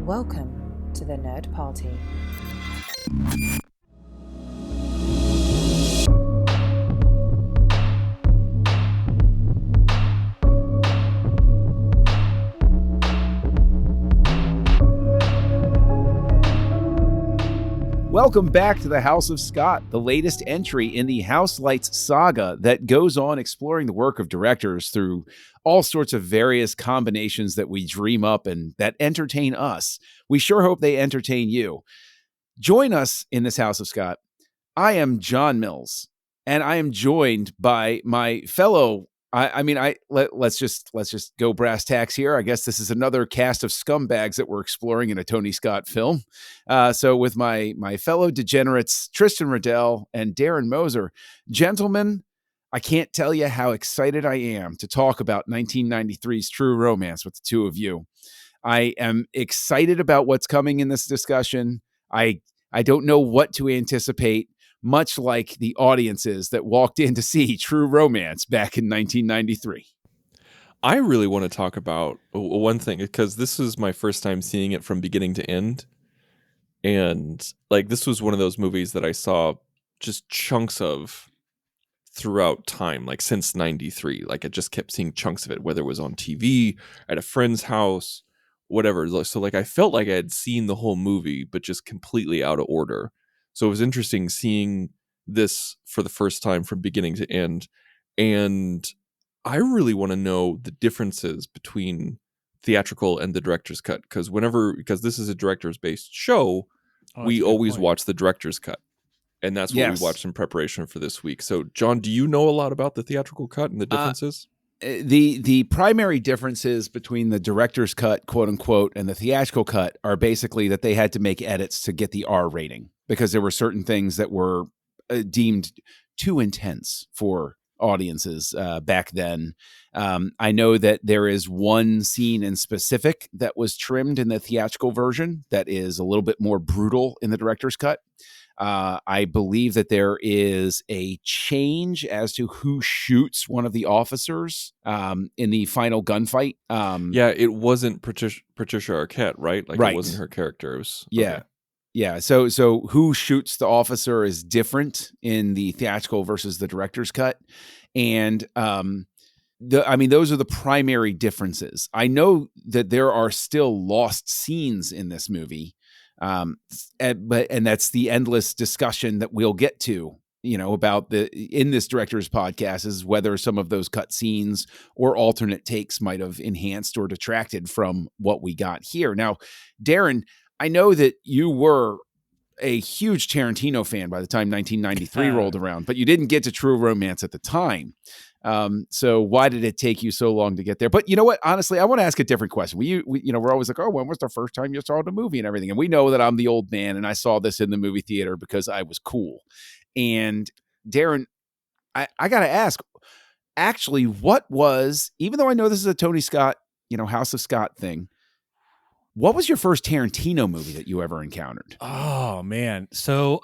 Welcome to the Nerd Party. Welcome back to the House of Scott, the latest entry in the Houselights saga that goes on exploring the work of directors through all sorts of various combinations that we dream up and that entertain us. We sure hope they entertain you. Join us in this House of Scott. I am John Mills, and I am joined by my fellow let's just go brass tacks here. I guess this is another cast of scumbags that we're exploring in a Tony Scott film. So with my fellow degenerates, Tristan Riddell and Darren Moser. Gentlemen, I can't tell you how excited I am to talk about 1993's True Romance with the two of you. I am excited about what's coming in this discussion. I don't know what to anticipate, much like the audiences that walked in to see True Romance back in 1993. I really want to talk about one thing, because this was my first time seeing it from beginning to end. And like, this was one of those movies that I saw just chunks of throughout time, like since 93. Like, I just kept seeing chunks of it, whether it was on TV, at a friend's house, whatever. So like, I felt like I had seen the whole movie, but just completely out of order. So it was interesting seeing this for the first time from beginning to end. And I really want to know the differences between theatrical and the director's cut. Because this is a director's based show, we always watch the director's cut. And that's what we watched in preparation for this week. So, John, do you know a lot about the theatrical cut and the differences? The primary differences between the director's cut, quote unquote, and the theatrical cut are basically that they had to make edits to get the R rating because there were certain things that were deemed too intense for audiences back then. I know that there is one scene in specific that was trimmed in the theatrical version that is a little bit more brutal in the director's cut. I believe that there is a change as to who shoots one of the officers in the final gunfight. It wasn't Patricia Arquette, right? Like, right. It wasn't her character. It was, yeah. Okay. Yeah. So who shoots the officer is different in the theatrical versus the director's cut. And those are the primary differences. I know that there are still lost scenes in this movie. And that's the endless discussion that we'll get to, about in this director's podcast, is whether some of those cut scenes or alternate takes might have enhanced or detracted from what we got here. Now, Darren, I know that you were a huge Tarantino fan by the time 1993 rolled around, but you didn't get to True Romance at the time. So why did it take you so long to get there? But you know what? Honestly, I want to ask a different question. We're always like, oh, when was the first time you saw the movie and everything? And we know that I'm the old man and I saw this in the movie theater because I was cool. And Darren, I got to ask, actually, even though I know this is a Tony Scott, House of Scott thing, what was your first Tarantino movie that you ever encountered? Oh, man. So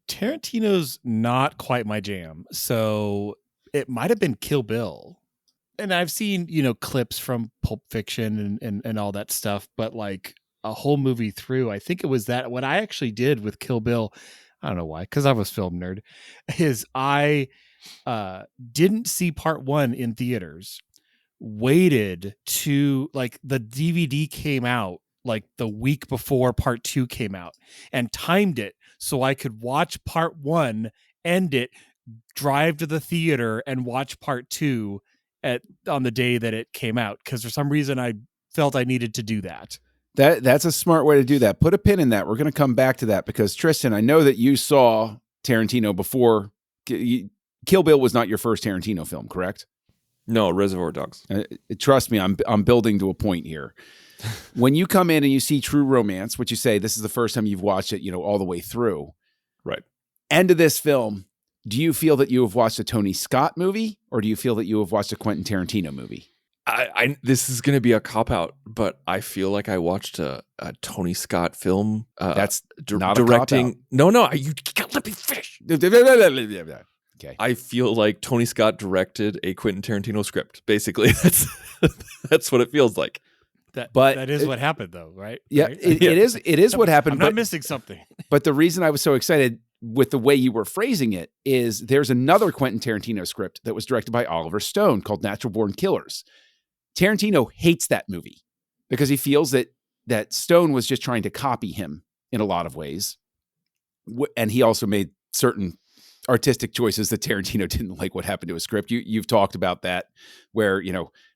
Tarantino's not quite my jam. So it might have been Kill Bill. And I've seen, clips from Pulp Fiction and all that stuff, but like a whole movie through, I think it was that. What I actually did with Kill Bill, I don't know why, because I was film nerd, is I didn't see part one in theaters, waited to, like, the DVD came out like the week before part two came out, and timed it so I could watch part one, end it, drive to the theater and watch part two on the day that it came out, because for some reason I felt I needed to do that. That's a smart way to do that. Put a pin in that. We're going to come back to that because, Tristan, I know that you saw Tarantino before. Kill Bill was not your first Tarantino film, correct? No, Reservoir Dogs. Trust me, I'm building to a point here. When you come in and you see True Romance, which you say this is the first time you've watched it, all the way through. Right. End of this film, do you feel that you have watched a Tony Scott movie, or do you feel that you have watched a Quentin Tarantino movie? This is going to be a cop-out, but I feel like I watched a Tony Scott film. That's not directing. A cop-out. No, you can't let me finish. Okay. I feel like Tony Scott directed a Quentin Tarantino script. Basically, that's what it feels like. That is what happened, though, right? Yeah, Right? it is what happened. I'm not missing something. But the reason I was so excited with the way you were phrasing it is there's another Quentin Tarantino script that was directed by Oliver Stone called Natural Born Killers. Tarantino hates that movie because he feels that Stone was just trying to copy him in a lot of ways. And he also made certain artistic choices that Tarantino didn't like what happened to his script. You've talked about that, where,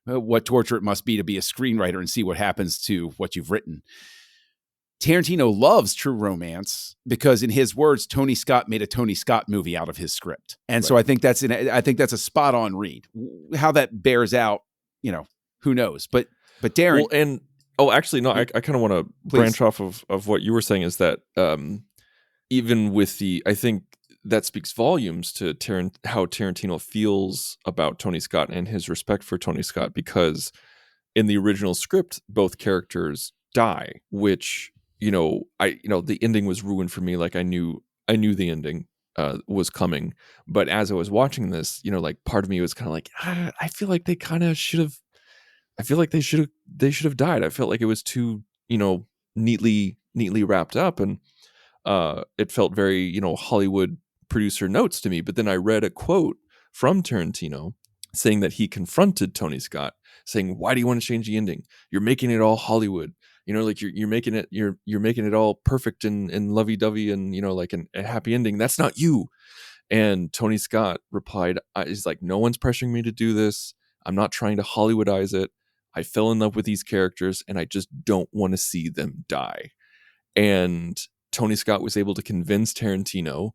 what torture it must be to be a screenwriter and see what happens to what you've written. Tarantino loves True Romance because, in his words, Tony Scott made a Tony Scott movie out of his script. And so I think that's a spot on read. How that bears out, who knows? But Darren, actually, no, I kind of want to branch off of what you were saying, is that even with I think that speaks volumes to how Tarantino feels about Tony Scott and his respect for Tony Scott, because in the original script, both characters die, which, the ending was ruined for me. Like I knew the ending was coming, but as I was watching this, part of me was kind of like, I feel like they kind of should have. I feel like they should have died. I felt like it was too, neatly wrapped up, and it felt very, Hollywood producer notes to me. But then I read a quote from Tarantino saying that he confronted Tony Scott, saying, "Why do you want to change the ending? You're making it all Hollywood. Like you're making it all perfect and lovey-dovey and like a happy ending. That's not you." And Tony Scott replied, "He's like, no one's pressuring me to do this. I'm not trying to Hollywoodize it. I fell in love with these characters and I just don't want to see them die." And Tony Scott was able to convince Tarantino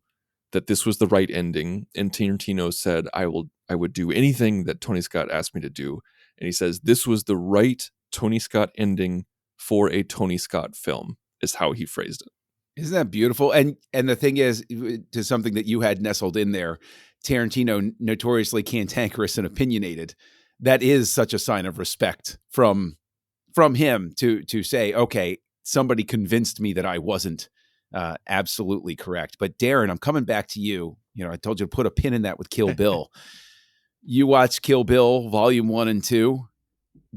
that this was the right ending. And Tarantino said, I would do anything that Tony Scott asked me to do. And he says, this was the right Tony Scott ending for a Tony Scott film, is how he phrased it. Isn't that beautiful? And the thing is, to something that you had nestled in there, Tarantino, notoriously cantankerous and opinionated, that is such a sign of respect from him to say, okay, somebody convinced me that I wasn't absolutely correct. But Darren, I'm coming back to you. I told you to put a pin in that with Kill Bill. You watched Kill Bill Volume 1 and 2.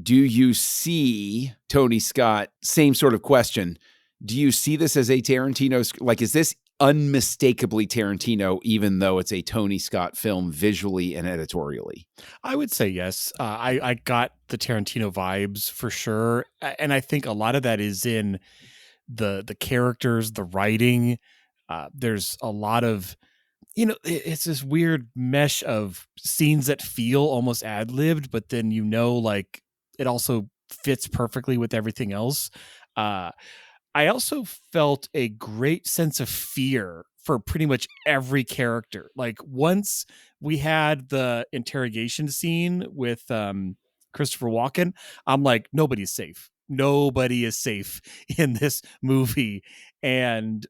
Do you see Tony Scott? Same sort of question. Do you see this as a Tarantino? Like, is this unmistakably Tarantino, even though it's a Tony Scott film visually and editorially? I would say yes. I got the Tarantino vibes for sure. And I think a lot of that is in the characters, the writing. There's a lot of, it's this weird mesh of scenes that feel almost ad-libbed, but then, like it also fits perfectly with everything else. I also felt a great sense of fear for pretty much every character. Like once we had the interrogation scene with Christopher Walken, I'm like, nobody's safe. Nobody is safe in this movie. And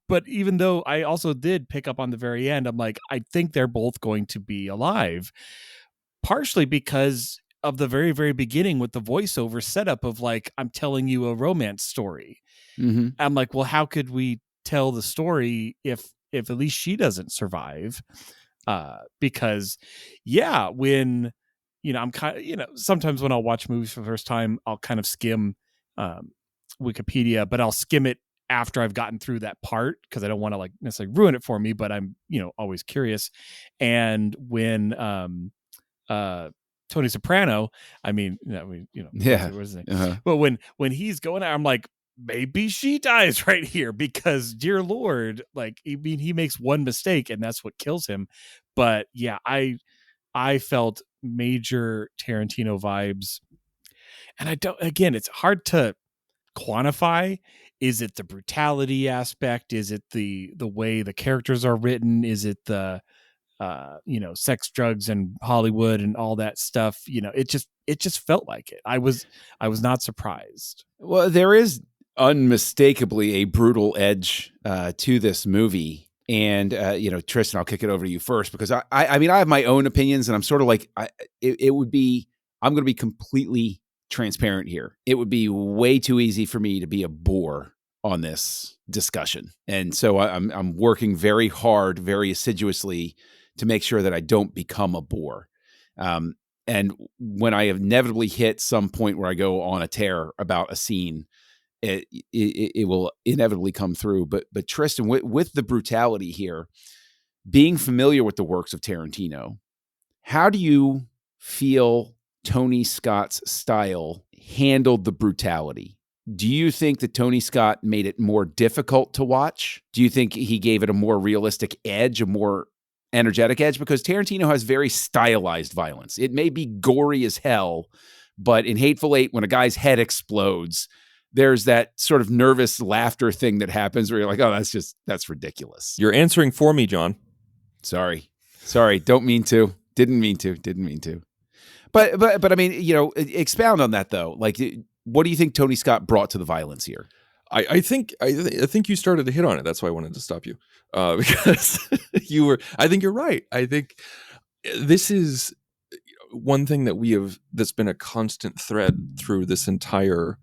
but even though I also did pick up on the very end, I'm like, I think they're both going to be alive. Partially because of the very, very beginning with the voiceover setup of like, I'm telling you a romance story. Mm-hmm. I'm like, well, how could we tell the story if at least she doesn't survive? Because when, I'm kind of, sometimes when I'll watch movies for the first time, I'll kind of skim Wikipedia, but I'll skim it after I've gotten through that part because I don't want to like necessarily ruin it for me, but I'm, always curious. And when, Tony Soprano, Yeah. what's his name? Uh-huh. But when he's going out, I'm like, maybe she dies right here because, dear Lord, like, he makes one mistake and that's what kills him. But yeah, I felt major Tarantino vibes, and it's hard to quantify. Is it the brutality aspect? Is it the way the characters are written? Is it the sex, drugs, and Hollywood and all that stuff? It just felt like it. I was not surprised. Well, there is unmistakably a brutal edge to this movie. And, Tristan, I'll kick it over to you first because I have my own opinions, and I'm sort of like, I'm going to be completely transparent here. It would be way too easy for me to be a bore on this discussion. And so I'm working very hard, very assiduously to make sure that I don't become a bore. And when I inevitably hit some point where I go on a tear about a scene, it will inevitably come through. But Tristan, with the brutality here, being familiar with the works of Tarantino, how do you feel Tony Scott's style handled the brutality? Do you think that Tony Scott made it more difficult to watch? Do you think he gave it a more realistic edge, a more energetic edge? Because Tarantino has very stylized violence. It may be gory as hell, but in Hateful Eight, when a guy's head explodes, there's that sort of nervous laughter thing that happens where you're like, oh, that's ridiculous. You're answering for me, John. Sorry. Don't mean to. Didn't mean to. But I mean, expound on that though. Like, what do you think Tony Scott brought to the violence here? I think you started to hit on it. That's why I wanted to stop you, because I think you're right. I think this is one thing that's been a constant thread through this entire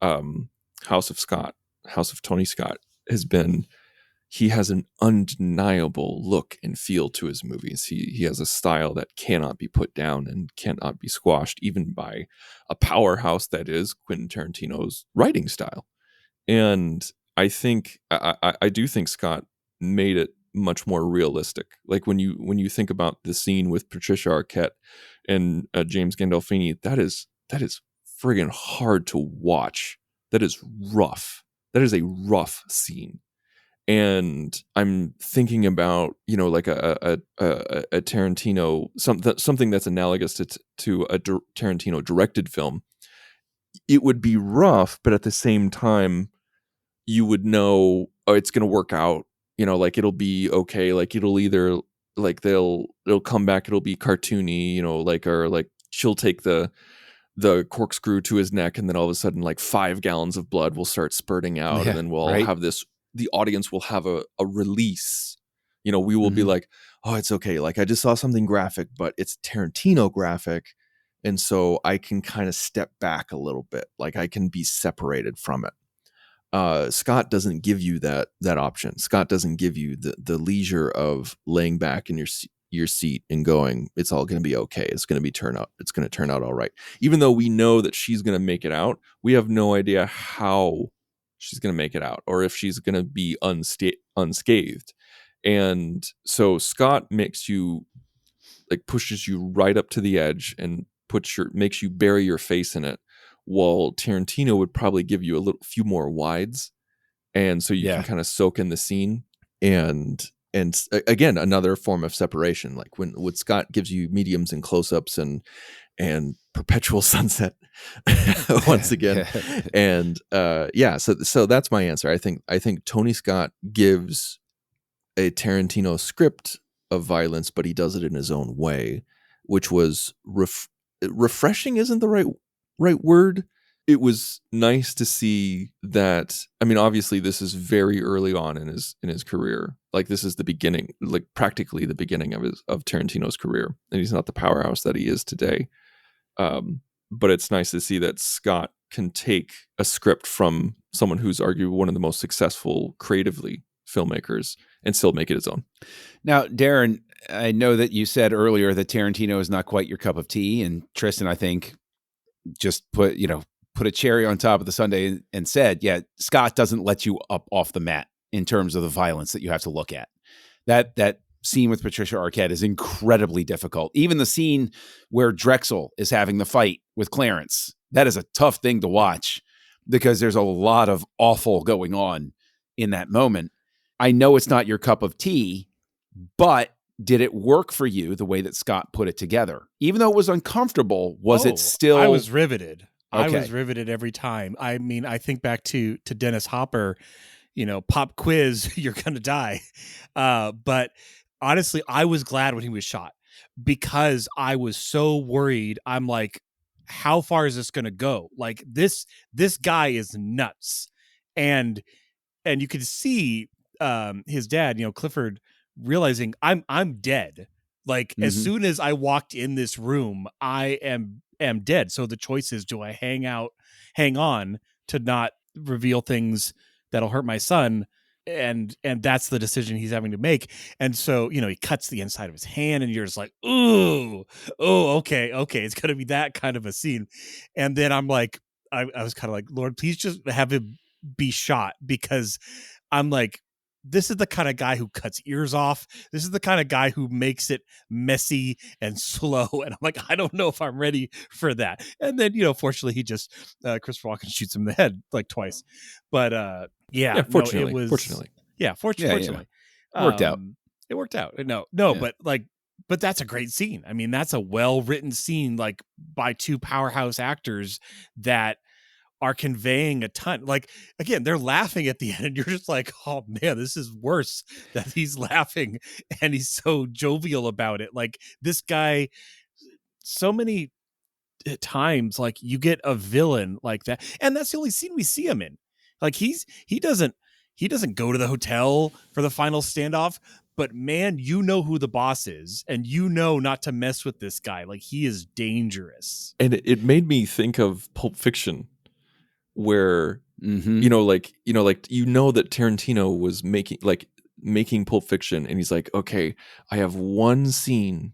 House of Tony Scott has been. He has an undeniable look and feel to his movies. He has a style that cannot be put down and cannot be squashed, even by a powerhouse that is Quentin Tarantino's writing style. And I think I do think Scott made it much more realistic. Like when you think about the scene with Patricia Arquette and James Gandolfini, that is friggin' hard to watch. That is rough. That is a rough scene. And I'm thinking about, like a Tarantino, something that's analogous to a Tarantino directed film. It would be rough, but at the same time, you would know, oh, it's going to work out. Like it'll be okay. Like it'll either like it'll come back. It'll be cartoony. Or like she'll take the corkscrew to his neck, and then all of a sudden, like 5 gallons of blood will start spurting out, Yeah, and then we'll right. have this. The audience will have a release. We will be like, oh, it's okay. Like I just saw something graphic, but it's Tarantino graphic. And so I can kind of step back a little bit. Like I can be separated from it. Scott doesn't give you that option. Scott doesn't give you the leisure of laying back in your seat and going, it's all going to be okay. It's going to turn out all right. Even though we know that she's going to make it out, we have no idea how she's going to make it out, or if she's going to be unscathed. And so Scott makes you, like, pushes you right up to the edge and makes you bury your face in it, while Tarantino would probably give you a few more wides, and so you can kind of soak in the scene. And again, another form of separation, like when Scott gives you mediums and close-ups and perpetual sunset once again. And so that's my answer. I think Tony Scott gives a Tarantino script of violence, but he does it in his own way, which was refreshing isn't the right word. It was nice to see that. I mean, obviously this is very early on in his career. Like this is the beginning, like practically the beginning of Tarantino's career. And he's not the powerhouse that he is today. But it's nice to see that Scott can take a script from someone who's arguably one of the most successful creatively filmmakers and still make it his own. Now, Darren, I know that you said earlier that Tarantino is not quite your cup of tea, and Tristan, I think, just put a cherry on top of the sundae and said, yeah, Scott doesn't let you up off the mat in terms of the violence that you have to look at. That scene with Patricia Arquette is incredibly difficult. Even the scene where Drexel is having the fight with Clarence, that is a tough thing to watch because there's a lot of awful going on in that moment. I know it's not your cup of tea, but did it work for you the way that Scott put it together? Even though it was uncomfortable, was it still... I was riveted. Okay. I was riveted every time. I mean, I think back to Dennis Hopper, pop quiz, you're going to die. But honestly, I was glad when he was shot because I was so worried. I'm like, how far is this going to go? Like this guy is nuts. And you could see his dad, Clifford, realizing I'm dead. Like as soon as I walked in this room, I am dead. So the choice is, do I hang on to not reveal things that'll hurt my son, and that's the decision he's having to make. And so, he cuts the inside of his hand, and you're just like, ooh, oh, okay, it's gonna be that kind of a scene. And then I'm like, I was kind of like, Lord, please just have him be shot, because I'm like, this is the kind of guy who cuts ears off. This is the kind of guy who makes it messy and slow. And I'm like, I don't know if I'm ready for that. And then, fortunately, he just, Christopher Walken shoots him in the head like twice. But yeah, fortunately, no, it was, fortunately. Yeah, fortunately. Worked out. It worked out. No, Yeah. but that's a great scene. I mean, that's a well-written scene, like by two powerhouse actors that are conveying a ton. Like, again, they're laughing at the end, and you're just like, oh man, this is worse that he's laughing and he's so jovial about it. Like, this guy, so many times, like, you get a villain like that, and that's the only scene we see him in. Like, he doesn't go to the hotel for the final standoff, but man, who the boss is, and not to mess with this guy. Like, he is dangerous. And it made me think of Pulp Fiction, where Mm-hmm. that Tarantino was making Pulp Fiction, and he's like, okay, I have one scene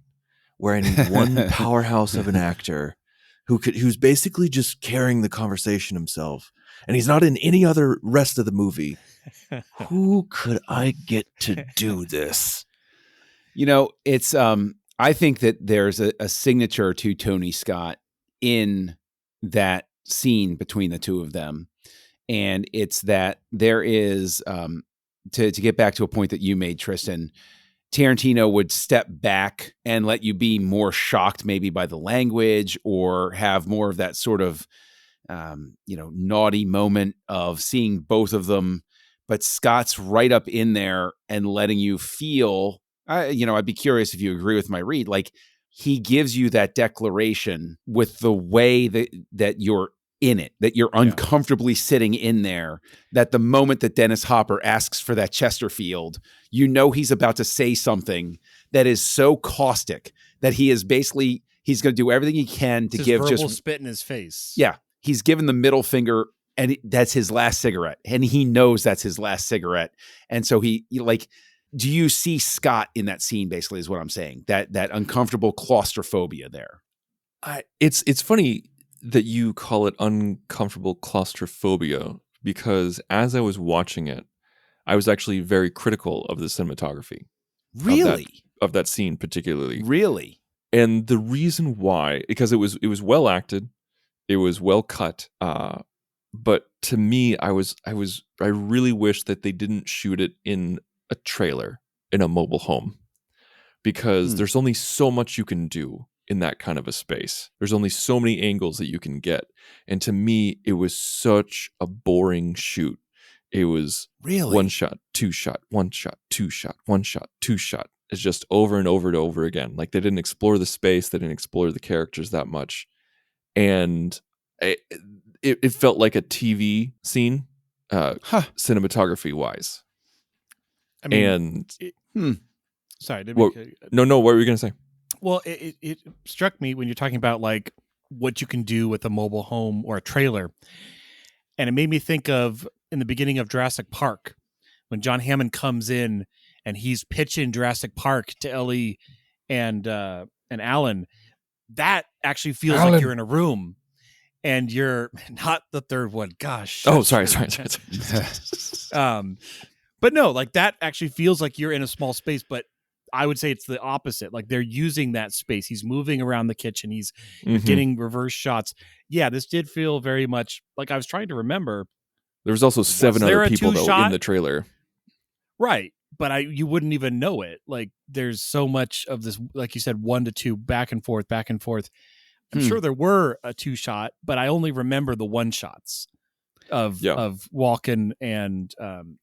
where I need one powerhouse of an actor who's basically just carrying the conversation himself, and he's not in any other rest of the movie. Who could I get to do this? It's I think that there's a signature to Tony Scott in that scene between the two of them. And it's that there is, to get back to a point that you made, Tristan, Tarantino would step back and let you be more shocked maybe by the language, or have more of that sort of, naughty moment of seeing both of them. But Scott's right up in there and letting you feel, I'd be curious if you agree with my read. Like, he gives you that declaration with the way that you're in it, that you're uncomfortably sitting in there, that the moment that Dennis Hopper asks for that Chesterfield, he's about to say something that is so caustic that he's going to do everything he can to give verbal just spit in his face. Yeah. He's given the middle finger, and that's his last cigarette. And he knows that's his last cigarette. And so do you see Scott in that scene, basically, is what I'm saying? That uncomfortable claustrophobia there. It's funny that you call it uncomfortable claustrophobia, because as I was watching it, I was actually very critical of the cinematography. Really? Of that scene particularly. Really? And the reason why, because it was well acted, it was well cut, but to me, I really wish that they didn't shoot it in a trailer, in a mobile home, because there's only so much you can do in that kind of a space. There's only so many angles that you can get. And to me, it was such a boring shoot. It was really one shot, two shot, one shot, two shot, one shot, two shot. It's just over and over and over again. Like, they didn't explore the space. They didn't explore the characters that much. And it felt like a TV scene, cinematography wise. I mean, sorry. No, what were you going to say? Well, it struck me when you're talking about like what you can do with a mobile home or a trailer. And it made me think of in the beginning of Jurassic Park, when John Hammond comes in and he's pitching Jurassic Park to Ellie and Alan. That actually feels like you're in a room, and you're not the third one. Gosh. Oh, sorry. But no, like, that actually feels like you're in a small space, but I would say it's the opposite. Like, they're using that space. He's moving around the kitchen. You're getting reverse shots. Yeah, this did feel very much like, I was trying to remember. There was also 7 other people though in the trailer. Right. But you wouldn't even know it. Like, there's so much of this, like you said, 1 to 2, back and forth. I'm sure there were a 2 shot, but I only remember the 1 shots of Walken and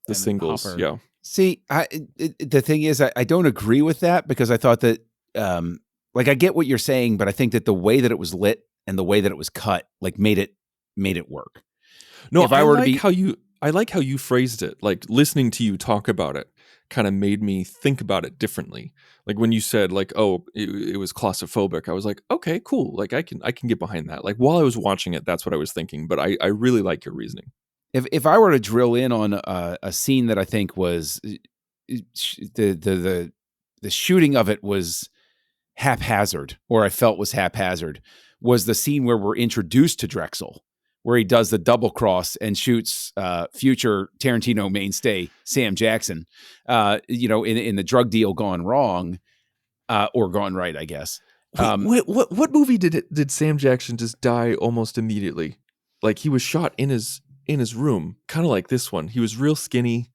the singles. Hopper. Yeah. See, the thing is, I don't agree with that, because I thought that, I get what you're saying, but I think that the way that it was lit and the way that it was cut, like, made it work. No, I like how you phrased it. Like, listening to you talk about it kind of made me think about it differently. Like, when you said, like, oh, it was claustrophobic, I was like, okay, cool. Like, I can get behind that. Like, while I was watching it, that's what I was thinking. But I really like your reasoning. If I were to drill in on a scene that I think was the shooting of it was haphazard, or I felt was haphazard, was the scene where we're introduced to Drexel, where he does the double cross and shoots future Tarantino mainstay Sam Jackson, in the drug deal gone wrong, or gone right, I guess. Wait, what movie did Sam Jackson just die almost immediately? Like he was shot in his room, kind of like this one. He was real skinny.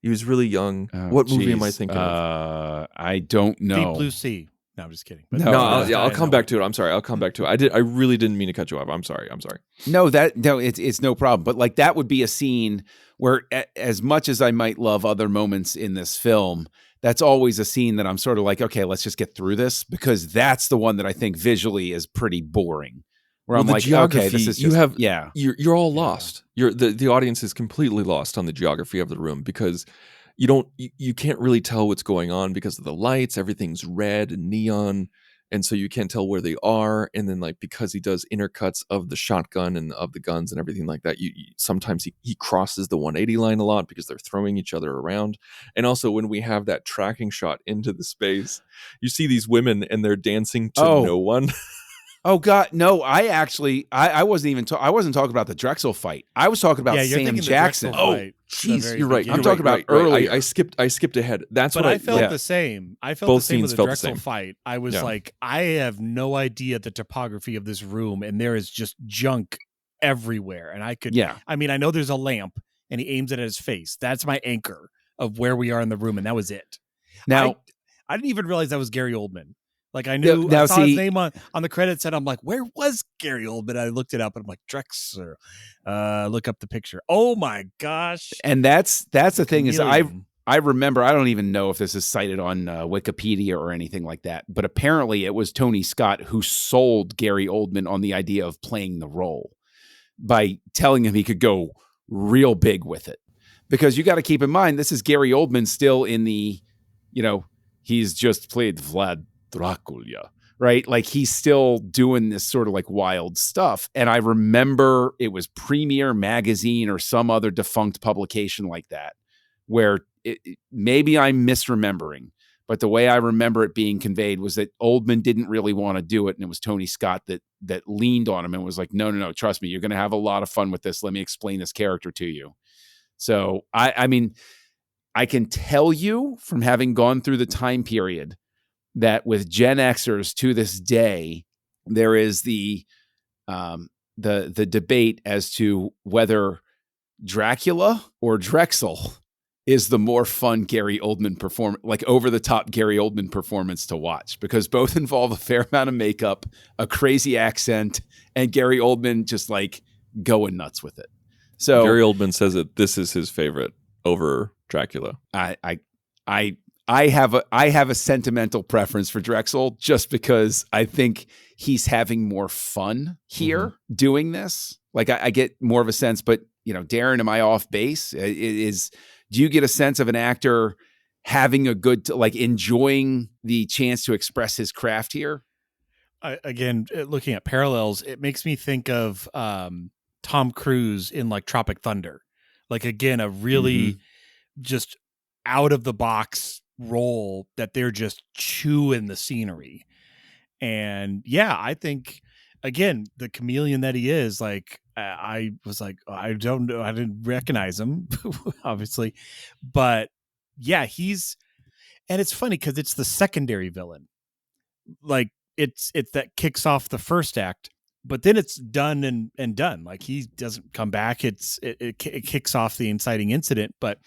He was really young. What movie am I thinking of? I don't know. Deep Blue Sea. No, I'm just kidding. But No, I'll come back to it. I'm sorry. I'll come back to it. I really didn't mean to cut you off. I'm sorry. No, it's no problem. But like that would be a scene where, as much as I might love other moments in this film, that's always a scene that I'm sort of like, okay, let's just get through this, because that's the one that I think visually is pretty boring. Where I'm like, okay, this is just, you're all lost. The audience is completely lost on the geography of the room, because you can't really tell what's going on because of the lights. Everything's red and neon, and so you can't tell where they are. And then, like, because he does intercuts of the shotgun and of the guns and everything like that, sometimes he crosses the 180 line a lot because they're throwing each other around. And also, when we have that tracking shot into the space, you see these women and they're dancing to no one. Oh God, no! I wasn't talking about the Drexel fight. I was talking about Sam Jackson. Oh, jeez, you're right. I'm talking about earlier. I skipped ahead. That's but what I felt the same. I felt both the same with scenes the felt the Drexel same. fight. I was like, I have no idea the topography of this room, and there is just junk everywhere. And I could, I mean, I know there's a lamp, and he aims it at his face. That's my anchor of where we are in the room, and that was it. Now, I didn't even realize that was Gary Oldman. Like I knew, I saw his name on the credits, and I'm like, where was Gary Oldman? I looked it up, and I'm like, Drexler. Look up the picture. Oh my gosh! And that's the thing is, I remember. I don't even know if this is cited on Wikipedia or anything like that, but apparently it was Tony Scott who sold Gary Oldman on the idea of playing the role by telling him he could go real big with it. Because you got to keep in mind, this is Gary Oldman still in the, he's just played Vlad Dracula, right? Like he's still doing this sort of like wild stuff. And I remember it was Premiere Magazine or some other defunct publication like that, where maybe I'm misremembering, but the way I remember it being conveyed was that Oldman didn't really want to do it. And it was Tony Scott that leaned on him and was like, no, trust me, you're going to have a lot of fun with this. Let me explain this character to you. So I mean, I can tell you from having gone through the time period that with Gen Xers to this day, there is the debate as to whether Dracula or Drexel is the more fun Gary Oldman like over the top Gary Oldman performance to watch, because both involve a fair amount of makeup, a crazy accent, and Gary Oldman just like going nuts with it. So Gary Oldman says that this is his favorite over Dracula. I have a sentimental preference for Drexel just because I think he's having more fun here doing this. Like I get more of a sense, but Darren, am I off base? Do you get a sense of an actor having a good, like enjoying the chance to express his craft here? Again, looking at parallels, it makes me think of Tom Cruise in like Tropic Thunder. Like again, a really just out of the box role that they're just chewing the scenery. And I think again, the chameleon that he is, like I was like, I don't know, I didn't recognize him obviously, but he's, and it's funny because it's the secondary villain. Like it's that kicks off the first act, but then it's done and done. Like he doesn't come back. It kicks off the inciting incident, but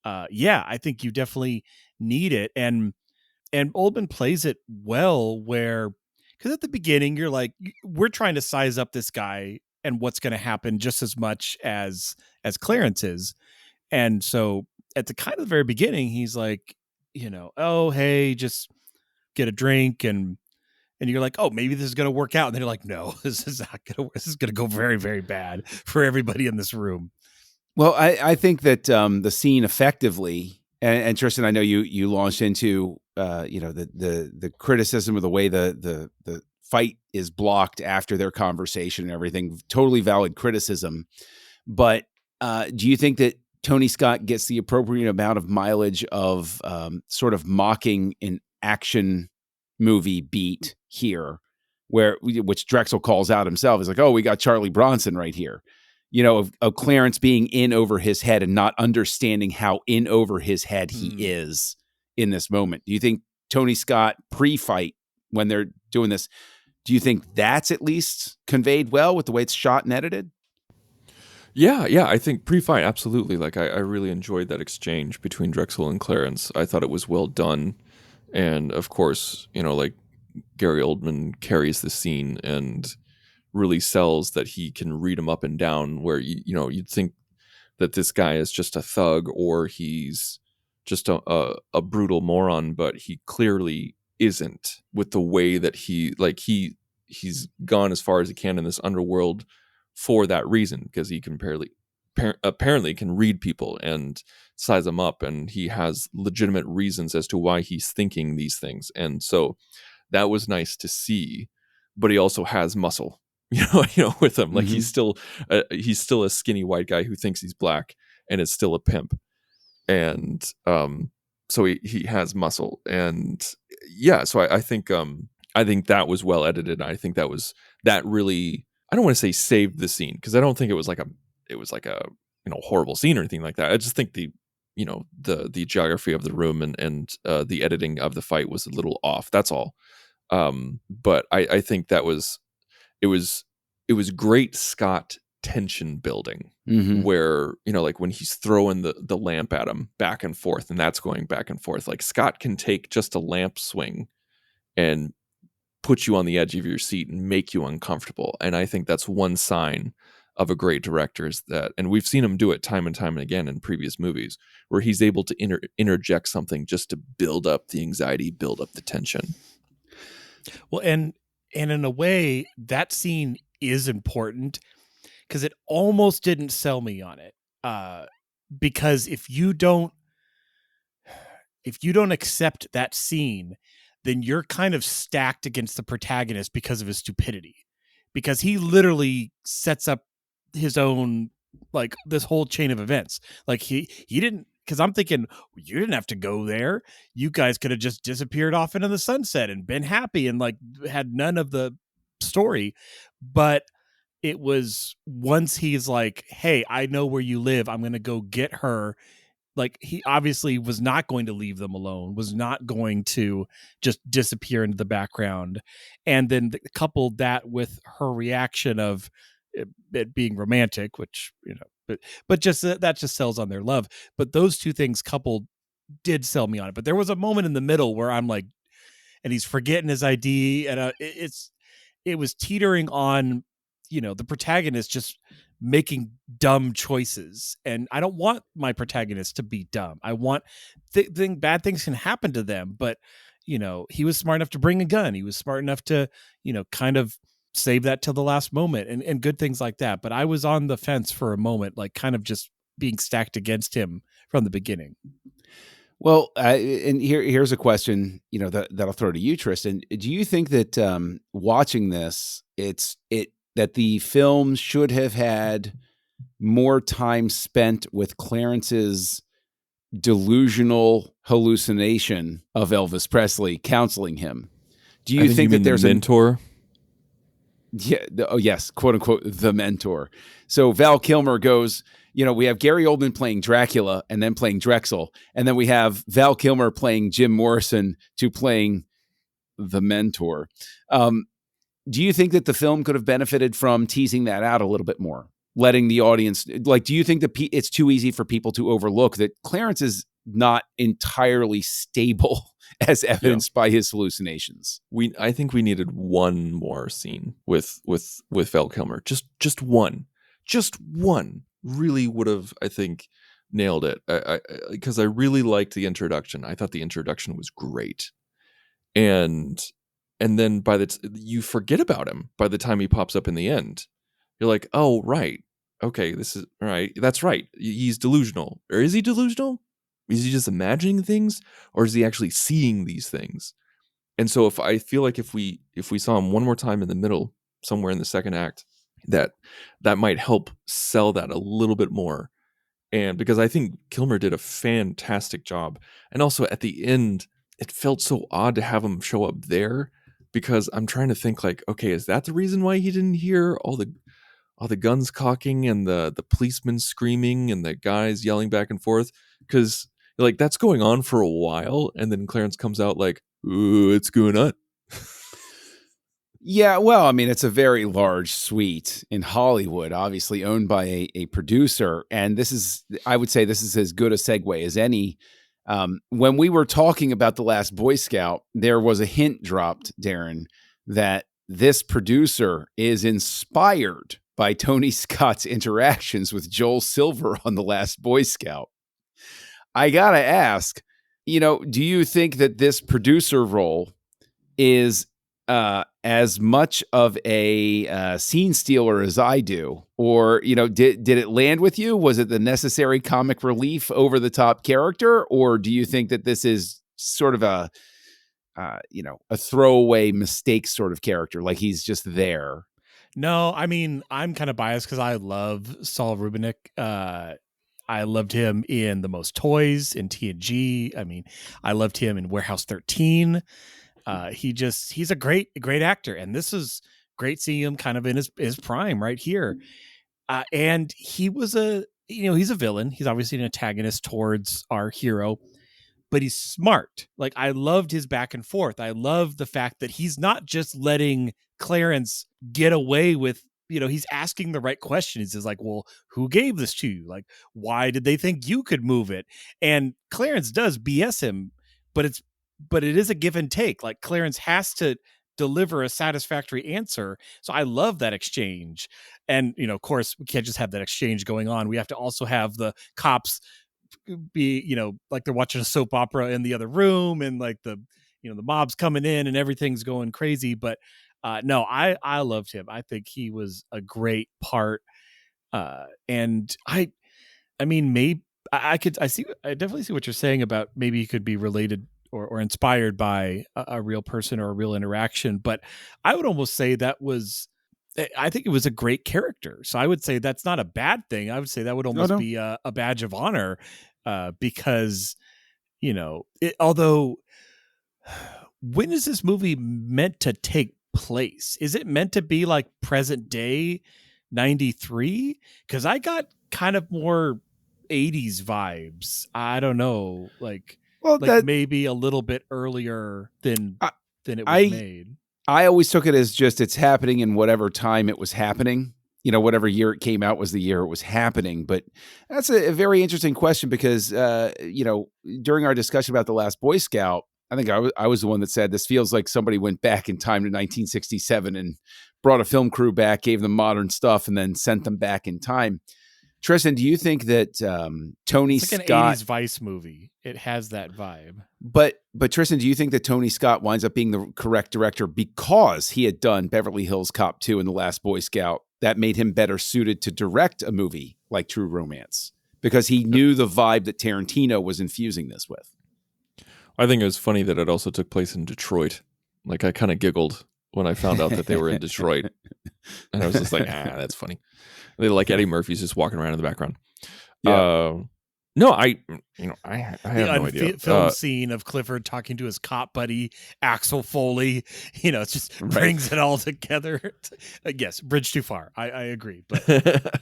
I think you definitely need it. And Oldman plays it well, where, because at the beginning you're like, we're trying to size up this guy and what's going to happen just as much as Clarence is. And so at the kind of the very beginning, he's like, oh, hey, just get a drink. And you're like, oh, maybe this is going to work out. And then you're like, no, this is going to go very, very bad for everybody in this room. Well, I think that the scene effectively, and Tristan, I know you launched into the criticism of the way the fight is blocked after their conversation and everything. Totally valid criticism, but do you think that Tony Scott gets the appropriate amount of mileage of sort of mocking an action movie beat here, which Drexel calls out himself? Is like, oh, we got Charlie Bronson right here, of Clarence being in over his head and not understanding how in over his head he is in this moment. Do you think Tony Scott pre-fight, when they're doing this, do you think that's at least conveyed well with the way it's shot and edited? Yeah, I think pre-fight, absolutely. Like, I really enjoyed that exchange between Drexel and Clarence. I thought it was well done. And of course, like, Gary Oldman carries the scene and really sells that he can read him up and down, where you'd think that this guy is just a thug or he's just a brutal moron, but he clearly isn't, with the way that he's gone as far as he can in this underworld for that reason, because he can apparently can read people and size them up, and he has legitimate reasons as to why he's thinking these things. And so that was nice to see, but he also has muscle, with him. Like, he's still a skinny white guy who thinks he's black and is still a pimp. And so he has muscle. And yeah, so I think that was well edited. I think that really, I don't want to say saved the scene, because I don't think it was like a horrible scene or anything like that. I just think the geography of the room and the editing of the fight was a little off. That's all. But I think it was great Scott tension building, where, like, when he's throwing the lamp at him back and forth, and that's going back and forth, like, Scott can take just a lamp swing and put you on the edge of your seat and make you uncomfortable. And I think that's one sign of a great director, is that, and we've seen him do it time and time and again in previous movies, where he's able to interject something just to build up the anxiety, build up the tension. Well, and in a way, that scene is important, because it almost didn't sell me on it. Because if you don't accept that scene, then you're kind of stacked against the protagonist because of his stupidity, because he literally sets up his own, like, this whole chain of events. Like, he didn't, because I'm thinking, you didn't have to go there. You guys could have just disappeared off into the sunset and been happy and, like, had none of the story. But it was, once he's like, hey, I know where you live, I'm going to go get her. Like, he obviously was not going to leave them alone, was not going to just disappear into the background. And then coupled that with her reaction of it being romantic, which, but just that just sells on their love. But those two things coupled did sell me on it. But there was a moment in the middle where I'm like, and he's forgetting his ID, and it was teetering on, the protagonist just making dumb choices. And I don't want my protagonist to be dumb. I want bad things can happen to them, but he was smart enough to bring a gun. He was smart enough to, kind of save that till the last moment, and good things like that. But I was on the fence for a moment, like, kind of just being stacked against him from the beginning. Well, and here's a question, that I'll throw to you, Tristan. Do you think that watching this, that the film should have had more time spent with Clarence's delusional hallucination of Elvis Presley counseling him? Do you think that there's a mentor? Yes, quote unquote, the mentor. So Val Kilmer goes, we have Gary Oldman playing Dracula and then playing Drexel. And then we have Val Kilmer playing Jim Morrison to playing the mentor. Do you think that the film could have benefited from teasing that out a little bit more? Letting the audience, like, do you think that it's too easy for people to overlook that Clarence is not entirely stable, as evidenced by his hallucinations? I think we needed one more scene with Val Kilmer. Just one really would have, I think, nailed it. Because I really liked the introduction. I thought the introduction was great, and then you forget about him by the time he pops up in the end. You're like, oh, right. Okay, this is right. That's right. He's delusional. Or is he delusional? Is he just imagining things? Or is he actually seeing these things? And so I feel like if we saw him one more time in the middle, somewhere in the second act, that might help sell that a little bit more. And because I think Kilmer did a fantastic job. And also at the end, it felt so odd to have him show up there, because I'm trying to think like, okay, is that the reason why he didn't hear all the guns cocking and the policemen screaming and the guys yelling back and forth? Because like that's going on for a while, and then Clarence comes out like, "Ooh, it's going on." Yeah, well, I mean, it's a very large suite in Hollywood, obviously owned by a producer. And I would say this is as good a segue as any. When we were talking about The Last Boy Scout, there was a hint dropped, Darren, that this producer is inspired by Tony Scott's interactions with Joel Silver on The Last Boy Scout. I gotta ask, do you think that this producer role is as much of a scene stealer as I do, or did it land with you? Was it the necessary comic relief over the top character, or do you think that this is sort of a throwaway mistake sort of character, like he's just there? No, I mean, I'm kind of biased because I love Saul Rubinek. I loved him in The Most Toys in TNG. I mean, I loved him in Warehouse 13. He's a great actor, and this is great seeing him kind of in his prime right here. And he was he's a villain. He's obviously an antagonist towards our hero, but he's smart. Like, I loved his back and forth. I love the fact that he's not just letting Clarence get away with, he's asking the right questions. He's like, well, who gave this to you? Like, why did they think you could move it? And Clarence does BS him, but it is a give and take. Like, Clarence has to deliver a satisfactory answer. So I love that exchange. And, of course, we can't just have that exchange going on. We have to also have the cops be, like they're watching a soap opera in the other room, and like the mob's coming in and everything's going crazy. But no, I loved him. I think he was a great part. And I mean, maybe I definitely see what you're saying about maybe he could be related or inspired by a real person or a real interaction. But I would almost say I think it was a great character. So I would say that's not a bad thing. I would say that would almost be a badge of honor, because, although when is this movie meant to take place? Is it meant to be like present day 93? Because I got kind of more 80s vibes. I don't know, maybe a little bit earlier than it was made. I always took it as just it's happening in whatever time it was happening. Whatever year it came out was the year it was happening. But that's a very interesting question because, during our discussion about The Last Boy Scout, I think I was the one that said this feels like somebody went back in time to 1967 and brought a film crew back, gave them modern stuff, and then sent them back in time. Tristan, do you think that Tony Scott... It's like an 80s Vice movie. It has that vibe. But Tristan, do you think that Tony Scott winds up being the correct director because he had done Beverly Hills Cop 2 and The Last Boy Scout? That made him better suited to direct a movie like True Romance because he knew the vibe that Tarantino was infusing this with. I think it was funny that it also took place in Detroit. Like, I kind of giggled when I found out that they were in Detroit. And I was just like, that's funny. They like Eddie Murphy's just walking around in the background. Yeah. No, I have no idea. Film scene of Clifford talking to his cop buddy Axel Foley. It just brings it all together. Yes, bridge too far. I agree, but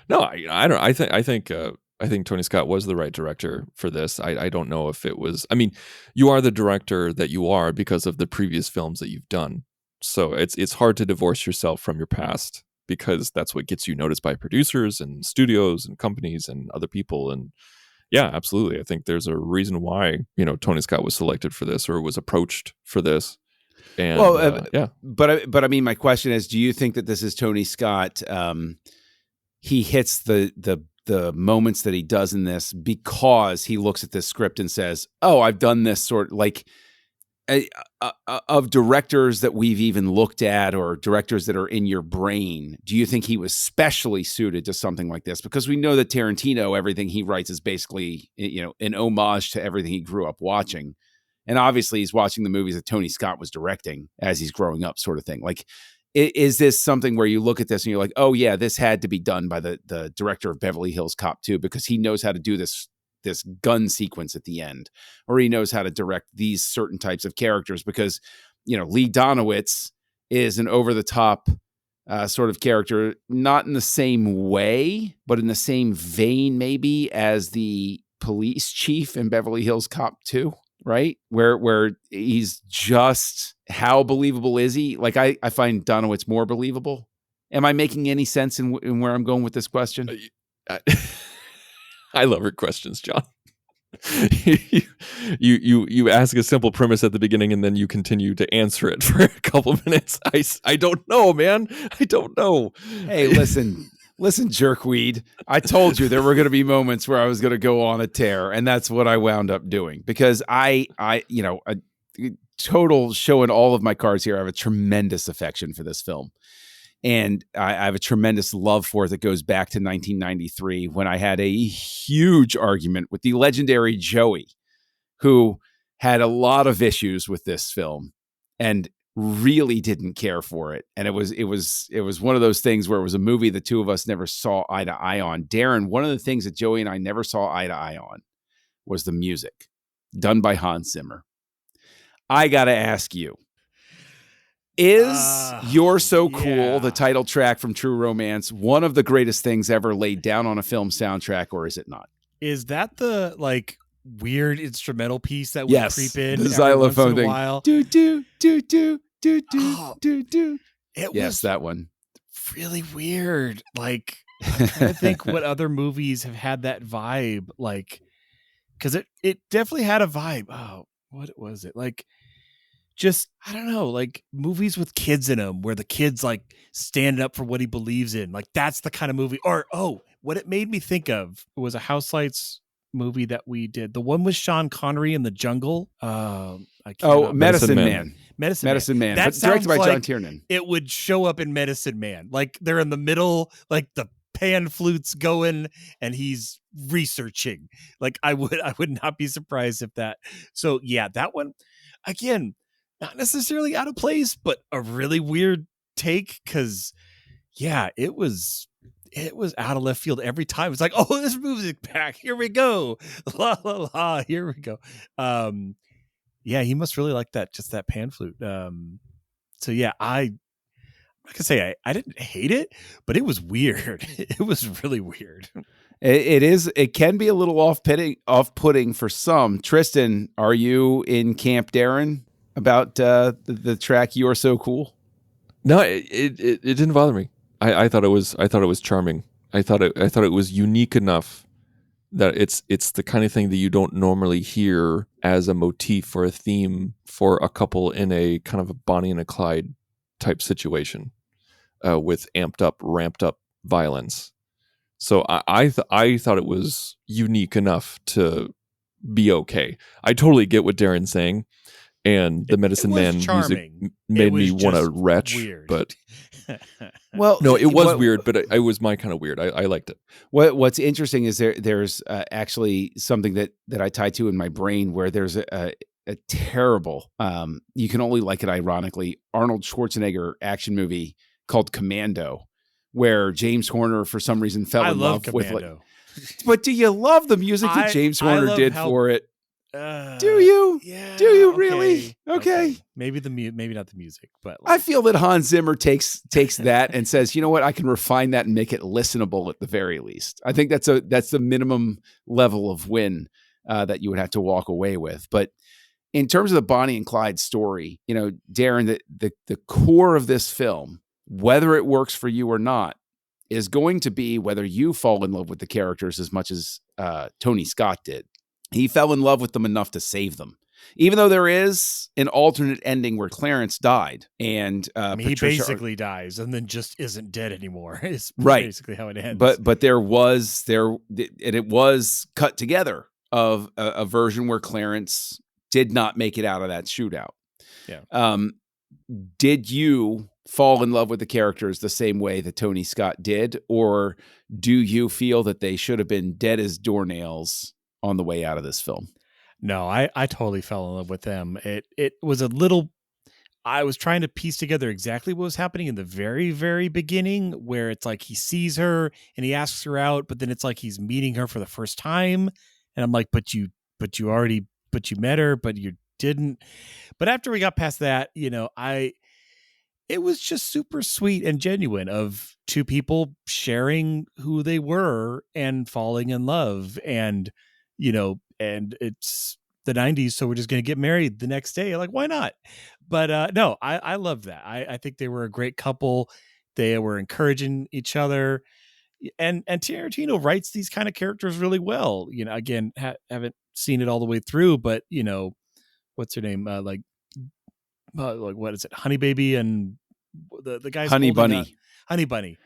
no, I don't. I think Tony Scott was the right director for this. I don't know if it was. I mean, you are the director that you are because of the previous films that you've done. So it's hard to divorce yourself from your past, because that's what gets you noticed by producers and studios and companies and other people. And yeah, absolutely. I think there's a reason why, Tony Scott was selected for this or was approached for this. And yeah. But I mean, my question is, do you think that this is Tony Scott? He hits the moments that he does in this because he looks at this script and says, oh, I've done this sort like of directors that we've even looked at or directors that are in your brain. Do you think he was specially suited to something like this? Because we know that Tarantino, everything he writes is basically, an homage to everything he grew up watching. And obviously he's watching the movies that Tony Scott was directing as he's growing up, sort of thing. Like, is this something where you look at this and you're like, oh yeah, this had to be done by the director of Beverly Hills Cop 2 because he knows how to do this gun sequence at the end, or he knows how to direct these certain types of characters because, Lee Donowitz is an over the top sort of character, not in the same way, but in the same vein maybe as the police chief in Beverly Hills Cop 2. Right? Where he's just, how believable is he? Like I find Donowitz more believable. Am I making any sense in where I'm going with this question? I love your questions, John. you ask a simple premise at the beginning and then you continue to answer it for a couple minutes. I don't know, man. I don't know. Hey, listen, jerkweed. I told you there were going to be moments where I was going to go on a tear, and that's what I wound up doing because a total showing all of my cards here. I have a tremendous affection for this film. And I have a tremendous love for it that goes back to 1993 when I had a huge argument with the legendary Joey, who had a lot of issues with this film and really didn't care for it. And it was one of those things where it was a movie the two of us never saw eye to eye on. Darren, one of the things that Joey and I never saw eye to eye on was the music done by Hans Zimmer. I got to ask you, is You're So Cool, the title track from True Romance, one of the greatest things ever laid down on a film soundtrack, or is it not? Is that the weird instrumental piece that would creep in the xylophone once in a thing? while? Do do do do do do do do. It was that one. Really weird. I'm trying to think what other movies have had that vibe. Because it definitely had a vibe. Oh, what was it? Just, I don't know, movies with kids in them where the kid's standing up for what he believes in. That's the kind of movie. Or, what it made me think of was a Houselights movie that we did. The one with Sean Connery in the jungle. Medicine Man. Medicine Man. That directed by John sounds Tiernan. It would show up in Medicine Man. They're in the middle, the pan flute's going and he's researching. I would not be surprised if that. So yeah, that one, again, not necessarily out of place, but a really weird take because, yeah, it was out of left field every time. It's oh, this music back. Here we go. La, la, la. Here we go. Yeah, he must really like that, just that pan flute. So, yeah, I'm not going to say I didn't hate it, but it was weird. It was really weird. It can be a little off-putting for some. Tristan, are you in Camp Darren about the track "You're So Cool"? No, it didn't bother me. I thought it was charming. I thought it was unique enough that it's the kind of thing that you don't normally hear as a motif or a theme for a couple in a kind of a Bonnie and a Clyde type situation with ramped up violence. So I thought it was unique enough to be okay. I totally get what Darren's saying. And the Medicine Man music made me want to retch, weird. But well, no, it was weird, but it was my kind of weird. I liked it. What's interesting is there's actually something that I tie to in my brain where there's a terrible, you can only like it ironically, Arnold Schwarzenegger action movie called Commando, where James Horner for some reason fell in love Commando. with. But do you love the music that James Horner did for it? Do you? Yeah. Do you really? Okay. Maybe not the music, but I feel that Hans Zimmer takes that and says, you know what, I can refine that and make it listenable at the very least. I think that's the minimum level of win that you would have to walk away with. But in terms of the Bonnie and Clyde story, Darren, the core of this film, whether it works for you or not, is going to be whether you fall in love with the characters as much as Tony Scott did. He fell in love with them enough to save them. Even though there is an alternate ending where Clarence died and he basically dies and then just isn't dead anymore. It's right. Basically how it ends. But it was cut together of a version where Clarence did not make it out of that shootout. Yeah. Did you fall in love with the characters the same way that Tony Scott did, or do you feel that they should have been dead as doornails on the way out of this film? No, I totally fell in love with them. It was a little, I was trying to piece together exactly what was happening in the very, very beginning, where it's like he sees her and he asks her out, but then it's like he's meeting her for the first time. And I'm like, but you met her, but you didn't. But after we got past that, it was just super sweet and genuine of two people sharing who they were and falling in love. And, and it's the 90s. So we're just going to get married the next day. Like, why not? But no, I love that. I think they were a great couple. They were encouraging each other. And Tarantino writes these kind of characters really well. Again, haven't seen it all the way through, but, what's her name? Like what is it? Honey Baby and the guy's Honey Bunny. Honey Bunny.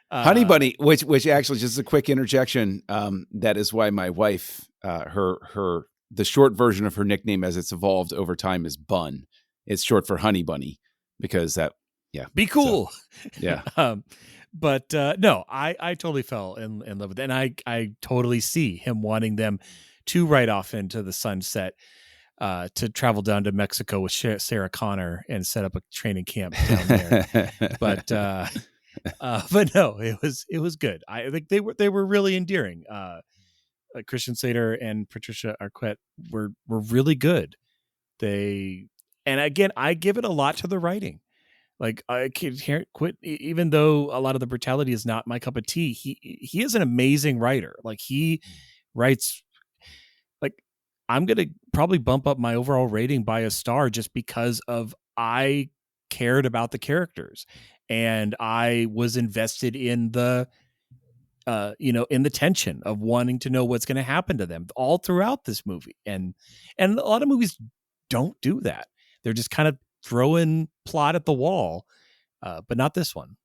Honey Bunny, which actually, just a quick interjection. That is why my wife, the short version of her nickname as it's evolved over time is Bun. It's short for Honey Bunny because be cool. So, yeah. But no, I totally fell in love with it. And I totally see him wanting them to ride off into the sunset, to travel down to Mexico with Sarah Connor and set up a training camp down there. But no, it was good. I think they were really endearing. Christian Slater and Patricia Arquette were really good. And again, I give it a lot to the writing. Like, I can't quit, even though a lot of the brutality is not my cup of tea. He is an amazing writer. Like, he writes, like, I'm going to probably bump up my overall rating by a star just because of I cared about the characters and I was invested in the, in the tension of wanting to know what's going to happen to them all throughout this movie. And a lot of movies don't do that. They're just kind of throwing plot at the wall, but not this one.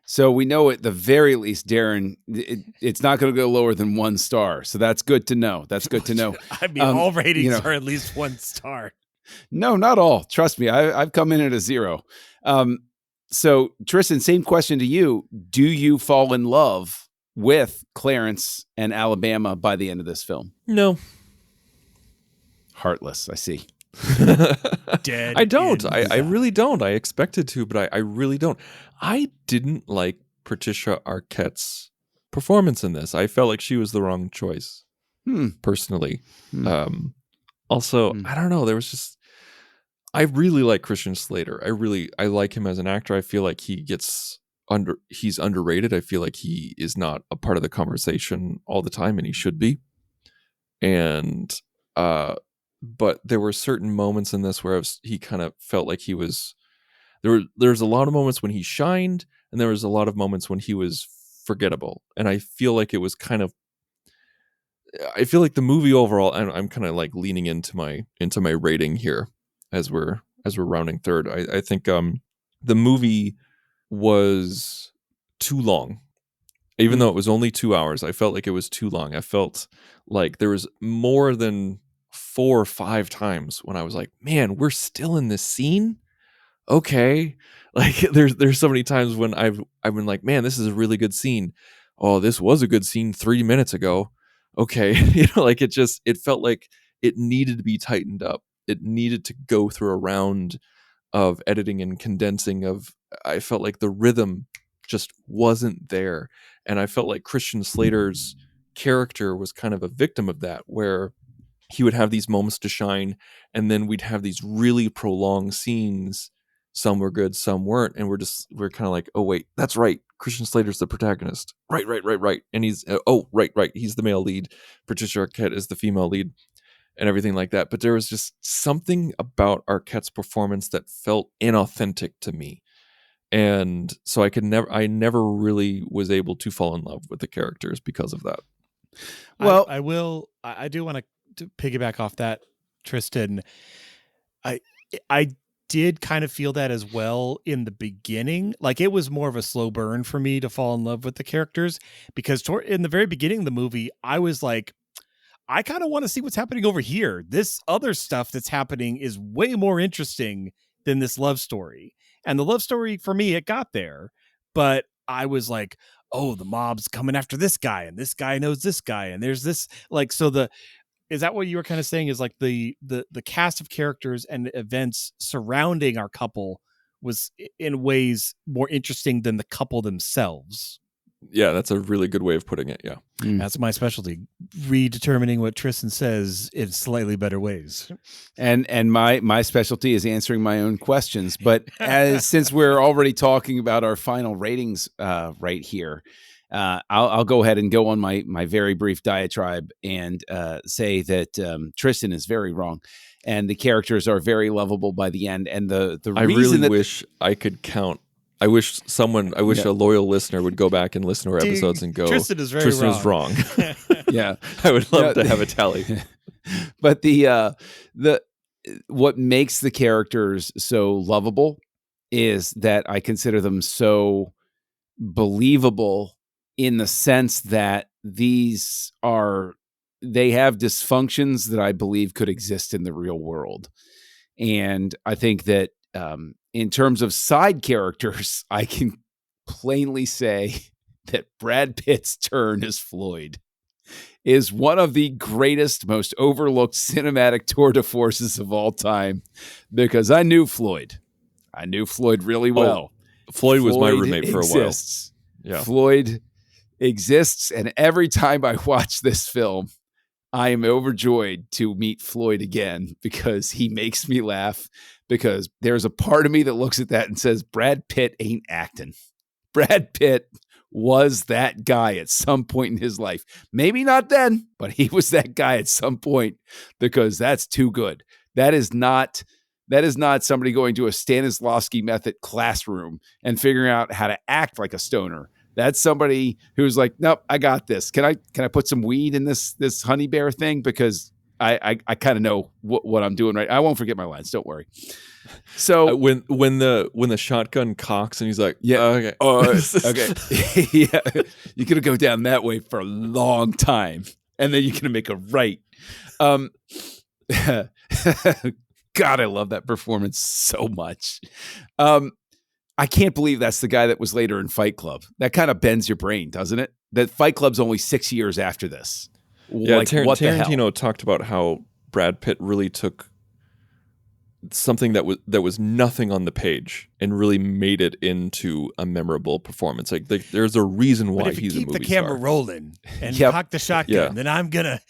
So we know at the very least, Darren, it's not going to go lower than 1 star. So that's good to know. That's good to know. I mean, all ratings are at least 1 star. No, not all. Trust me. I've come in at a 0. So Tristan, same question to you. Do you fall in love with Clarence and Alabama by the end of this film? No. Heartless, I see. Dead. I don't. I really don't. I expected to, but I really don't. I didn't like Patricia Arquette's performance in this. I felt like she was the wrong choice, personally. Also, I don't know. There was just, I really like Christian Slater. I like him as an actor. I feel like he's underrated. I feel like he is not a part of the conversation all the time, and he should be. And but there were certain moments in this where he kind of felt like he was there's a lot of moments when he shined, and there was a lot of moments when he was forgettable. And I feel like it was I feel like the movie overall, and I'm kind of like leaning into my rating here as we're rounding third. I think the movie was too long. Even though it was only 2 hours, I felt like it was too long. I felt like there was more than 4 or 5 times when I was like, man, we're still in this scene? Okay. Like, there's so many times when I've been like, man, this is a really good scene. Oh, this was a good scene 3 minutes ago. Okay. Like, it felt like it needed to be tightened up. It needed to go through a round of editing and condensing I felt like the rhythm just wasn't there. And I felt like Christian Slater's character was kind of a victim of that, where he would have these moments to shine, and then we'd have these really prolonged scenes. Some were good, some weren't. And we're kind of like, oh, wait, that's right. Christian Slater's the protagonist. Right. And he's, right. He's the male lead. Patricia Arquette is the female lead, and everything like that. But there was just something about Arquette's performance that felt inauthentic to me. And so I never really was able to fall in love with the characters because of that. Well, I do want to piggyback off that, Tristan. I did kind of feel that as well in the beginning. Like, it was more of a slow burn for me to fall in love with the characters, because in the very beginning of the movie, I was like, I kind of want to see what's happening over here. This other stuff that's happening is way more interesting than this love story. And the love story, for me, it got there. But I was like, oh, the mob's coming after this guy, and this guy knows this guy, and there's this, like, so Is that what you were kind of saying? Is like the cast of characters and events surrounding our couple was in ways more interesting than the couple themselves. Yeah, that's a really good way of putting it. Yeah. That's my specialty. Redetermining what Tristan says in slightly better ways. And my specialty is answering my own questions. But since we're already talking about our final ratings right here, I'll go ahead and go on my very brief diatribe and say that Tristan is very wrong, and the characters are very lovable by the end. And the I reason really wish I could count. I wish a loyal listener would go back and listen to our episodes and go, Tristan is very Tristan wrong. is wrong. yeah, I would love to have a tally. But the what makes the characters so lovable is that I consider them so believable in the sense that they have dysfunctions that I believe could exist in the real world. And I think that in terms of side characters, I can plainly say that Brad Pitt's turn as Floyd is one of the greatest, most overlooked cinematic tour de forces of all time, because I knew Floyd. I knew Floyd really well. Floyd was my roommate for a while. Yeah. Floyd exists, and every time I watch this film, I am overjoyed to meet Floyd again because he makes me laugh, because there's a part of me that looks at that and says, Brad Pitt ain't acting. Brad Pitt was that guy at some point in his life. Maybe not then, but he was that guy at some point, because that's too good. That is not somebody going to a Stanislavski method classroom and figuring out how to act like a stoner. That's somebody who's like, nope, I got this. Can I put some weed in this honey bear thing? Because I kind of know what I'm doing right. I won't forget my lines. Don't worry. So when the shotgun cocks and he's like, yeah, okay, okay, yeah, you're gonna go down that way for a long time, and then you're gonna make a right. God, I love that performance so much. I can't believe that's the guy that was later in Fight Club. That kind of bends your brain, doesn't it? That Fight Club's only 6 years after this. Yeah, like, what the hell? Tarantino talked about how Brad Pitt really took something that was nothing on the page and really made it into a memorable performance. Like there's a reain why he's a movie star. Keep the camera rolling and cock the shotgun, then I'm gonna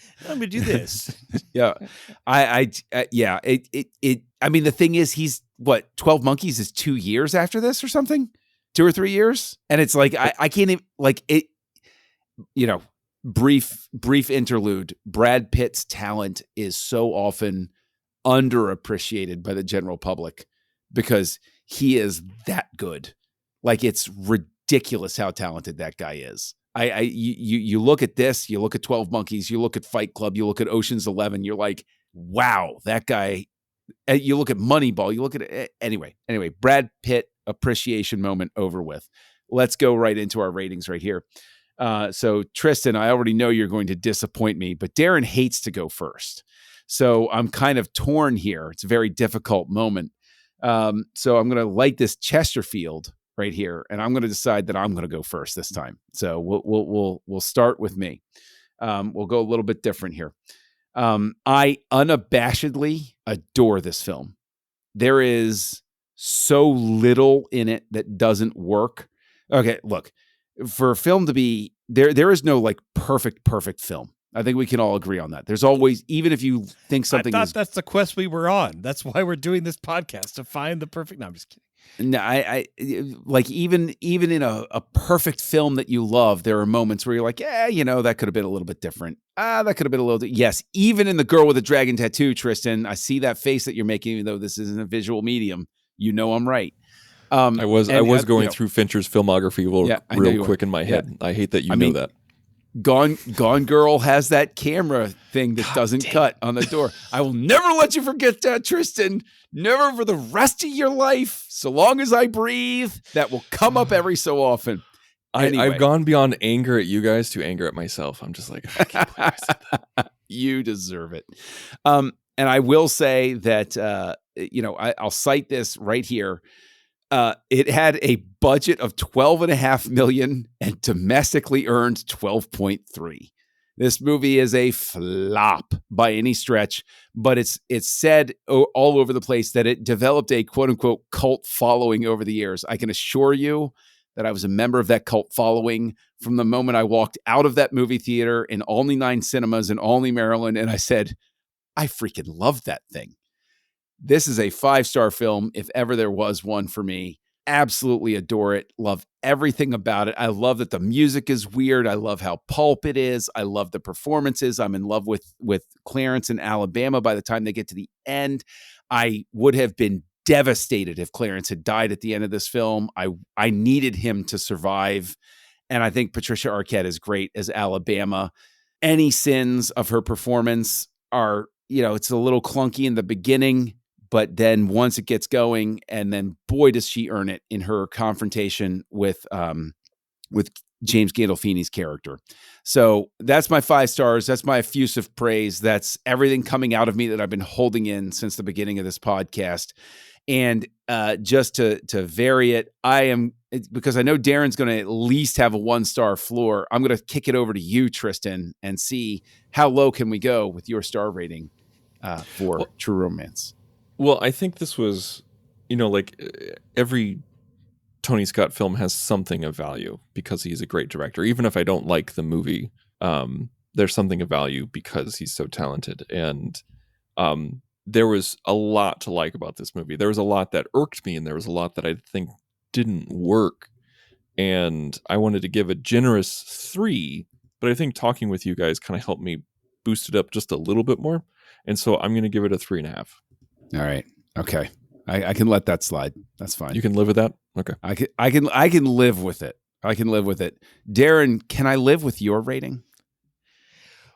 do this. Yeah, yeah. I mean, the thing is, he's what 12 Monkeys is 2 years after this or something, 2 or 3 years, and it's like I can't even like it. You know, brief interlude. Brad Pitt's talent is so often underappreciated by the general public because he is that good. Like, it's ridiculous how talented that guy is. You look at this, you look at 12 Monkeys, you look at Fight Club, you look at Ocean's 11, you're like, wow, that guy. You look at Moneyball, you look at it. Anyway, Brad Pitt appreciation moment over with. Let's go right into our ratings right here. So Tristan, I already know you're going to disappoint me, but Darren hates to go first. So I'm kind of torn here. It's a very difficult moment. So I'm going to light this Chesterfield right here, and I'm going to decide that I'm going to go first this time. So we'll start with me. We'll go a little bit different here. I unabashedly adore this film. There is so little in it that doesn't work. Okay, look, for a film to be there is no like perfect film. I think we can all agree on that. There's always, even if you think something I thought that's the quest we were on. That's why we're doing this podcast, to find the perfect. No, I'm just kidding. No, I like even in a perfect film that you love, there are moments where you're like, yeah, that could have been a little bit different. That could have been a little. Yes, even in The Girl with the Dragon Tattoo, Tristan, I see that face that you're making, even though this isn't a visual medium. I'm right. I was going through Fincher's filmography real quick in my head. Yeah. I hate that you know that. Gone Girl has that camera thing that doesn't cut on the door. I will never let you forget that, Tristan. Never for the rest of your life. So long as I breathe, that will come up every so often. Anyway. I've gone beyond anger at you guys to anger at myself. I'm just like, I can't believe I said that. You deserve it. And I will say that, I'll cite this right here. It had a budget of $12.5 million and domestically earned 12.3. This movie is a flop by any stretch, but it's said all over the place that it developed a quote unquote cult following over the years. I can assure you that I was a member of that cult following from the moment I walked out of that movie theater in Olney 9 Cinemas in Olney, Maryland, and I said, I freaking love that thing. This is a 5-star film, if ever there was one for me. Absolutely adore it. Love everything about it. I love that the music is weird. I love how pulp it is. I love the performances. I'm in love with Clarence and Alabama by the time they get to the end. I would have been devastated if Clarence had died at the end of this film. I needed him to survive. And I think Patricia Arquette is great as Alabama. Any sins of her performance are, it's a little clunky in the beginning, but then once it gets going, and then boy, does she earn it in her confrontation with James Gandolfini's character. So that's my 5 stars. That's my effusive praise. That's everything coming out of me that I've been holding in since the beginning of this podcast. And just to vary it, because I know Darren's going to at least have a 1-star floor. I'm going to kick it over to you, Tristan, and see how low can we go with your star rating for True Romance. Well, I think this was, every Tony Scott film has something of value because he's a great director. Even if I don't like the movie, there's something of value because he's so talented. And there was a lot to like about this movie. There was a lot that irked me, and there was a lot that I think didn't work. And I wanted to give a generous 3, but I think talking with you guys kind of helped me boost it up just a little bit more. And so I'm going to give it a 3.5. All right. Okay. I can let that slide. That's fine. You can live with that? Okay. I can live with it. I can live with it. Darren, can I live with your rating?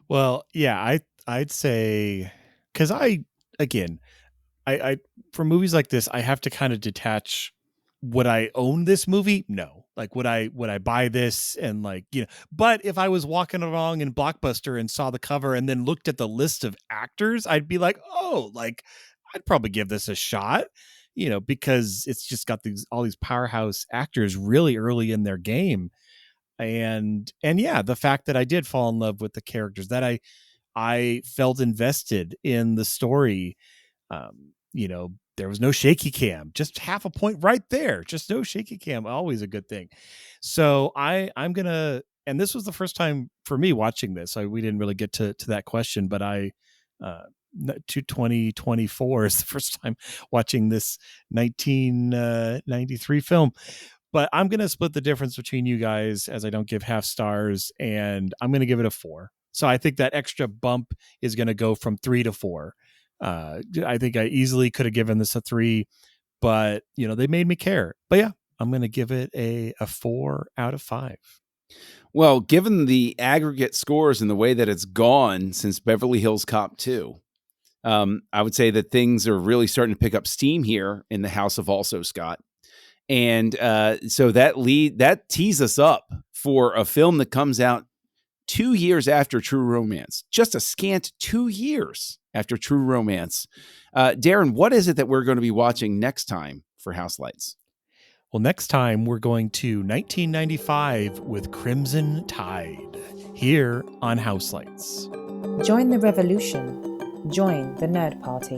Well, yeah, I'd say, because I for movies like this, I have to kind of detach. Would I own this movie? No. Like, would I buy this? And but if I was walking along in Blockbuster and saw the cover and then looked at the list of actors, I'd be like, oh, I'd probably give this a shot, because it's just got all these powerhouse actors really early in their game. And yeah, the fact that I did fall in love with the characters, that I felt invested in the story. There was no shaky cam, just half a point right there. Just no shaky cam. Always a good thing. So I'm going to, and this was the first time for me watching this. We didn't really get to that question, but 2024 is the first time watching this 1993 film. But I'm going to split the difference between you guys, as I don't give half stars, and I'm going to give it a 4. So I think that extra bump is going to go from 3 to 4. I think I easily could have given this a 3, but they made me care. But yeah, I'm going to give it a 4 out of 5. Well, given the aggregate scores and the way that it's gone since Beverly Hills Cop 2, I would say that things are really starting to pick up steam here in the house of Also Scott. And so that tees us up for a film that comes out 2 years after True Romance, just a scant 2 years after True Romance. Darren, what is it that we're going to be watching next time for Houselights? Well, next time we're going to 1995 with Crimson Tide here on Houselights. Join the revolution. Join the Nerd Party.